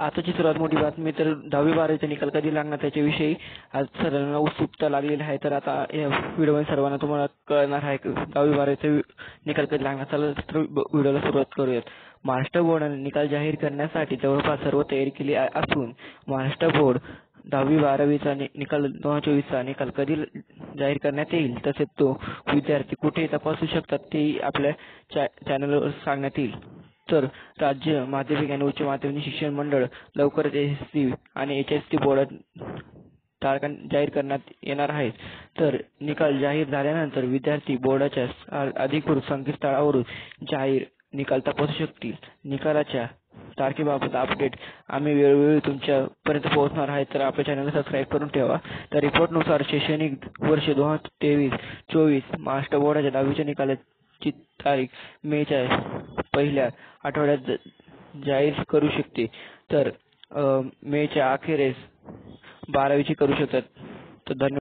आताची सर्वात मोठी बातमी तर 10वी-12वीचा निकाल कधी लागणार त्याच्याविषयी आज सर्वांना उत्सुकता लागलेली आहे। तर आता या व्हिडिओमध्ये सर्वांना तुम्हाला कळणार आहे की 10वी-12वीचा निकाल कधी लागणार। चला तर व्हिडिओला सुरुवात करूयात। महाराष्ट्र बोर्डाने निकाल जाहीर करण्यासाठी जवळपास सर्व तयारी केली असून महाराष्ट्र बोर्ड 10वी-12वीचा निकाल 2024चा निकाल कधी जाहीर करण्यात येईल तसेच तो विद्यार्थी कुठे तपासू शकतात ते आपल्या चॅनलवर सांगण्यात येईल। तर राज्य माध्यमिक आणि उच्च माध्यमिक शिक्षण मंडळ लवकरच एसएससी आणि HST बोर्ड तारखा जाहीर करण्यात येणार आहेत। तर निकाल जाहीर झाल्यानंतर विद्यार्थी बोर्डाच्या अधिकृत संकेतस्थळावरून जाहीर निकाल तपासू शकतील। निकालाच्या तारखेबाबत अपडेट आम्ही वेळोवेळी तुमच्यापर्यंत पोहोचणार आहे, तर आपल्या चॅनलला सबस्क्राईब करून ठेवा। तर रिपोर्टनुसार शैक्षणिक वर्ष 2023-24 महाराष्ट्र बोर्डाच्या 10वीच्या निकालाची तारीख मेच्या पहिल्या आठवड्यात जाहीर करू शकते, तर मेच्या अखेरीस 12वीची करू शकतात। तर धन्यवाद।